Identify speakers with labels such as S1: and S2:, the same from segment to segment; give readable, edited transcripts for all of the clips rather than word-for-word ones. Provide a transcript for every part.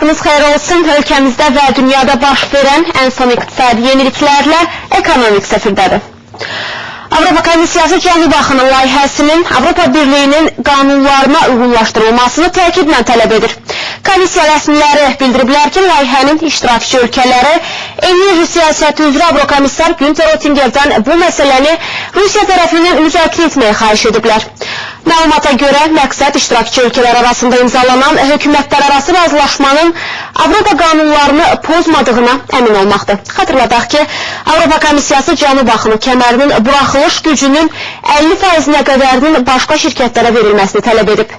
S1: Vaxtınız xeyir olsun. Ölkəmizdə və dünyada baş verən ən son iqtisadi yeniliklərlə ekonomik səfirdədir. Avropa Komissiyası Cənubi Axını layihəsinin Avropa Birliyinin qanunlarına uyğunlaşdırılmasını təkidlə tələb edir. Komissiya rəsmiləri bildiriblər ki, layihənin iştirakçı ölkələri enerji siyasəti üzrə Avrokomissar Günther Oettingerdən bu məsələni Rusiya tərəfindən müzakirə etməyə xahiş ediblər. Məlumata görə məqsəd iştirakçı ölkələr arasında imzalanan hökumətlərarası razılaşmanın Avropa qanunlarını pozmadığına əmin olmaqdır. Xatırladaq ki, Avropa Komissiyası Cənubi Axını kəmərinin buraxılış gücünün 50%-nə qədərinin başqa şirkətlərə verilməsini tələb edib.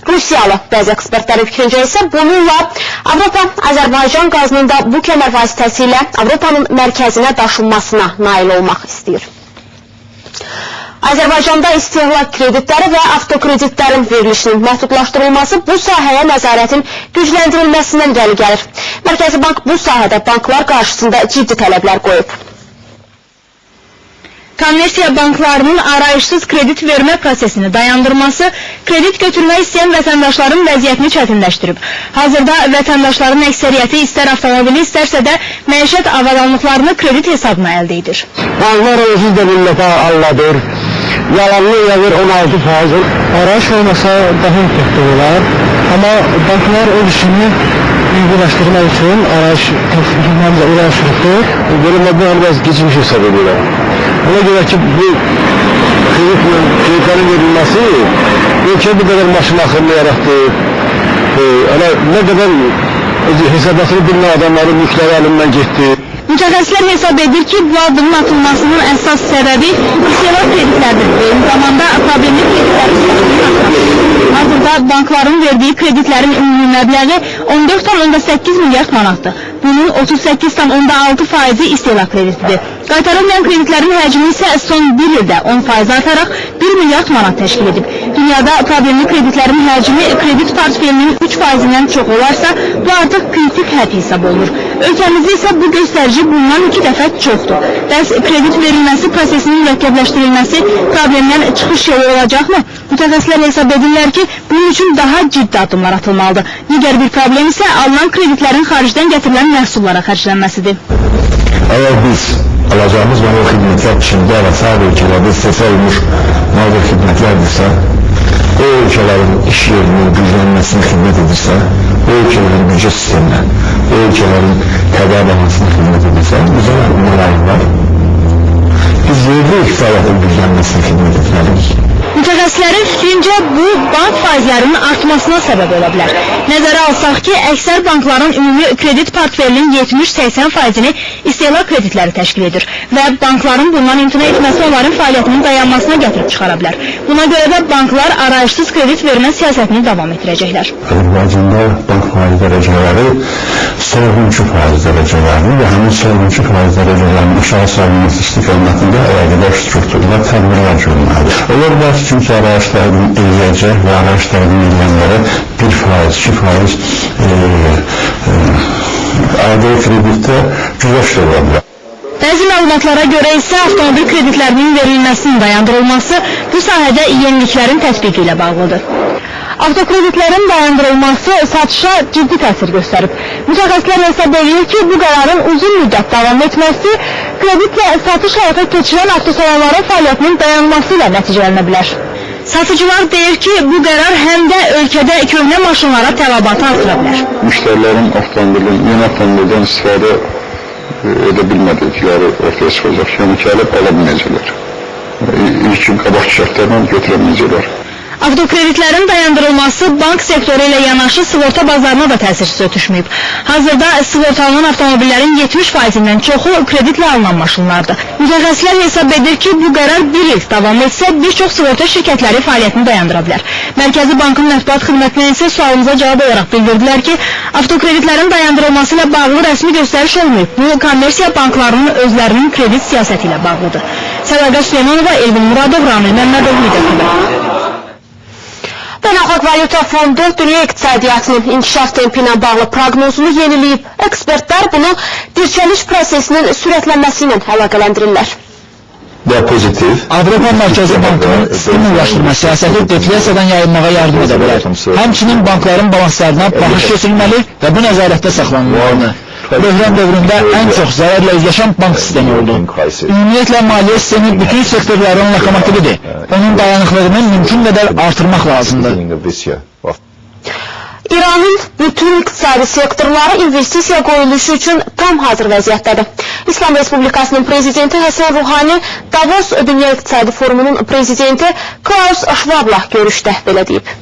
S1: Rusiyalı bəzi ekspertlərin fikrincə isə bununla Avropa Azərbaycan qazının da bu kəmər vasitəsilə Avropanın mərkəzinə daşınmasına nail olmaq istəyir. Azərbaycanda istehlak kreditləri və avtokreditlərin verilişinin məhdudlaşdırılması bu sahəyə nəzarətin gücləndirilməsindən irəli gəlir. Mərkəzi Bank bu sahədə banklar qarşısında ciddi tələblər qoyub.
S2: Kommersiya banklarının arayışsız kredit vermə prosesini dayandırması kredit götürmək istəyən vətəndaşların vəziyyətini çətinləşdirib. Hazırda vətəndaşların əksəriyyəti istər avtomobili, istərsə də məişət avadanlıqlarını kredit hesabına əldə edir.
S3: Banklar özü də millətə alladır. Yalanlı yazır 16%.
S4: Arayış olmasa daha mütləqdə olar. Amma banklar öz işini uyğunlaşdırmaq üçün arayış təsdiqləmizə uğraşırdır.
S3: Benim bu biraz geçmiş hesap ediyorlar. Buna göre ki bu kreditlerin verilmesi ülke bu kadar maşın akıllı yarattı. Ne kadar hesabatını bilmən adamların mülkləri əlindən getdi.
S2: Mütəxəssislər hesab edir ki, bu adımın atılmasının əsas səbəbi istehlak kreditlərdir və eyni zamanda problemli kreditlərin hazırda bankların verdiyi kreditlərin ümumi məbləği 14,8 milyard manatdır. Bunun 38,6% istehlak kreditidir. Qaytarılmayan kreditlərin həcmi isə son bir ildə 10% artaraq 1 milyard manat təşkil edib. Dünyada problemli kreditlərin həcmi kredit portfelinin 3%-dən çox olarsa, bu artıq kritik hədd hesab olunur. Ölkəmizdə isə bu göstərici bundan 2 dəfə çoxdur. Bəs kredit verilməsi prosesinin mürəkkəbləşdirilməsi problemdən çıxış yolu olacaqmı? Mütəxəssislər hesab edirlər ki, bunun üçün daha ciddi addımlar atılmalıdır. Digər bir problem isə alınan kreditlərin xaricdən gətirilən məhsullara xərclənməsidir.
S3: Eğer biz alacağımız mal ve hizmetler Çin'de ve sağ ülkelerde istese olmuş mal ve hizmetlerdirse, o ülkelerin iş yerinin güçlenmesine hizmet edirse, o ülkelerin gücü sistemine, o ülkelerin tedavilamasına hizmet edirse, güzel layık var. Biz yerli iqtisadın güçlenmesine hizmet etmeliyiz.
S2: Mütəxəssislərin fikrincə bu bank faizlərinin artmasına səbəb ola bilər. Nəzərə alsaq ki, əksər bankların ümumi kredit portfelinin 70-80%-ni istehlak kreditləri təşkil edir və bankların bundan imtina etməsi onların fəaliyyətinin dayanmasına gətirib çıxara bilər. Buna görə də banklar arayışsız kredit vermə siyasətini davam etdirəcəklər.
S3: Azərbaycanda bank faiz dərəcələri soyğunçu faiz dərəcələrini və həmin soyğunçu faiz dərəcələrinin aşağı salınması istiqamətində əlaqədar strukturlar tədbirlər görülməlidir. Onlar da çünki arayışlarını eləyəcək və arayışlarını eləyənlərə 1%, 2% aidiyyət kreditdə güzəşdə ola bilər.
S2: Bəzi məlumatlara görə isə avtomobil kreditlərinin verilməsinin dayandırılması bu sahədə yeniliklərin tətbiqi ilə bağlıdır. Avtokreditlərin dayandırılması satışa ciddi təsir göstərib. Mütəxəssislər hesab edir ki, bu qərarın uzun müddət davam etməsi kreditlə satış həyata keçirən avtosalonların fəaliyyətinin dayanması ilə nəticələnə bilər. Satıcılar deyir ki, bu qərar həm də ölkədə köhnə maşınlara tələbatı artıra bilər.
S5: Müştərilərin yeni avtomobildən istifadə edə bilmədikləri ortaya çıxacaq, yəni gəlib ala bilməyəcəklər. İlkin qabaq şərtlərlə götürəməyəcəklər.
S2: Avtokreditlərin dayandırılması bank sektoru ilə yanaşı sığorta bazarına da təsirsiz ötüşməyib. Hazırda sığortalanan avtomobillerin 70%-dən çoxu kreditlə alınan maşınlardır. Mütəxəssislər hesab edir ki, bu qərar bir il davam etsə, bir çox sığorta şirkətləri fəaliyyətini dayandıra bilər. Mərkəzi Bankın mətbuat xidmətindən isə sualımıza cavab olaraq bildirdilər ki, avtokreditlərin dayandırılması ilə bağlı rəsmi göstəriş olmayıb. Bu, kommersiya banklarının özlərinin kredit siyasəti ilə bağlıdır. Səlaqa Süleymanova, Elvin Muradov, Ramil Məmmədov, Midəxəbər.
S1: Beynəlxalq Valyuta Fondu dünya iqtisadiyyatının inkişaf tempi ilə bağlı proqnozunu yeniləyib. Ekspertlər bunu dirçəliş prosesinin sürətlənməsi ilə əlaqələndirirlər.
S3: they are positive.
S4: Avropa Mərkəzi Bankının stimullaşdırma siyasəti deflyasiyadan yayılmağa yardım edə bilər. Həmçinin bankların balanslarına baxış keçirilməli və bu nəzarətdə saxlanılmalıdır. Böhran dövründə ən çox zərərlə üzləşən bank sistemi oldu. Ümumiyyətlə, maliyyə sistemi bütün sektorların lokomotividir. Onun dayanıqlığını mümkün qədər artırmaq lazımdır.
S1: İranın bütün iqtisadi sektorları investisiya qoyuluşu üçün tam hazır vəziyyətdədir. İslam Respublikasının prezidenti Həsən Ruhani Davos Dünya İqtisadi Forumunun prezidenti Klaus Schwab'la görüşdə belə deyib.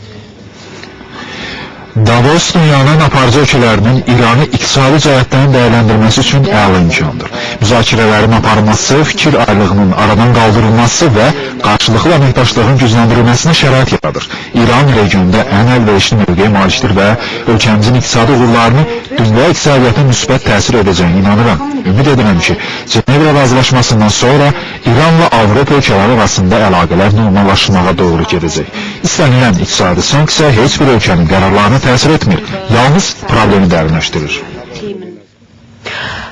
S6: Davos dünyanın aparıcı ölkələrinin İranı iqtisadi cəhətdən dəyərləndirməsi üçün əla imkandır. Müzakirələrin aparılması, fikir ayrılığının aradan qaldırılması və qarşılıqlı əməkdaşlığın gücləndirilməsinə şərait yaradır. İran regionda ən əlverişli mövqeyə malikdir və ölkəmizin iqtisadi uğurlarını dünya iqtisadiyyatına müsbət təsir edəcəyini inanıram. Ümid edirəm ki, Cenevra razılaşmasından sonra İranla Avropa ölkələri arasında əlaqələr normallaşmağa doğru gedəcək. İstənilən iqtisadi sanksiya heç bir ölkənin qərarlarına təsir etmir, yalnız problemi dərinləşdirir.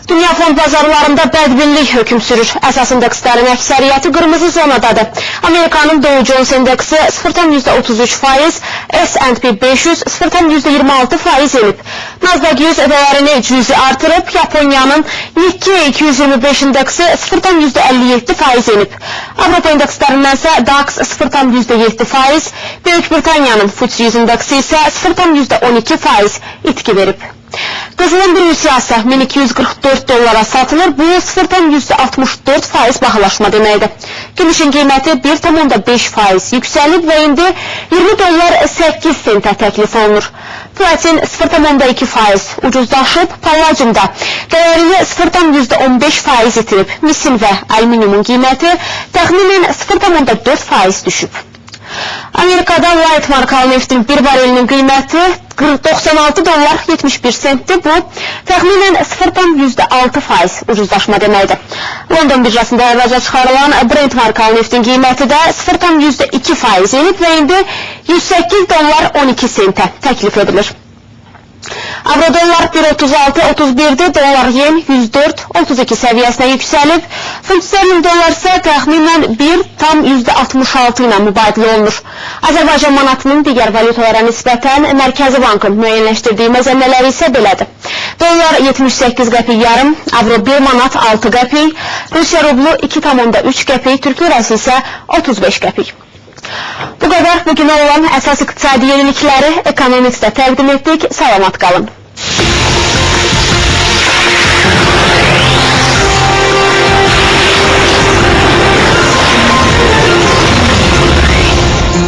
S1: Dünya fond bazarlarında bədbinlik hökm sürür. Əsas indekslərin əksəriyyəti qırmızı zonadadır. Amerikanın Dow Jones endeksi 0,33%, S&P 500 0,26% enib. Nasdaq 100 dəyərini cüzi artırıb, Yaponiyanın Nikkei 225 endeksi 0,57% enib. Avropa indekslərindənsə DAX 0,7%, Böyük Britaniyanın FTSE 100 endeksi isə 0,12% itki verib. Qızılın bir ünsiyası 1244 dollara satılır, bu 0,64% baxılaşma deməkdir. Gümüşün qiyməti 1,5% yüksəlib və indi 20 dollar 8 sentə təklif olunur. Platin 0,2% ucuzlaşıb, palladiumda dəyərini 0,15% itirib. Misin və alüminiumun qiyməti təxminən 0,4% düşüb. Amerikada Light markalı neftin bir barelinin qiyməti 96 dollar 71 sentdir. Bu, təxminən 0,6% ucuzlaşma deməkdir. London birjasında əvvəlcə çıxarılan Brent markalı neftin qiyməti də 0,2% enib və indi 108 dollar 12 sentə təklif edilir. Avro-dollar 1,36-31'dir, dolar yen 104-32 səviyyəsinə yüksəlib, funt sterling dollar isə təxminən 1,66 ilə mübadilə olunur. Azərbaycan manatının digər valyutalara nisbətən Mərkəzi Bankın müəyyənləşdirdiyi məzəmmələri isə belədir. Dolar 78 qəpik yarım, avro 1 manat 6 qəpik, Rusiya rublu 2,3 qəpik, Türk lirası isə 35 qəpik. Bu qədər bugünə olan əsas iqtisadi yenilikləri Economics'də təqdim etdik. Salamat qalın.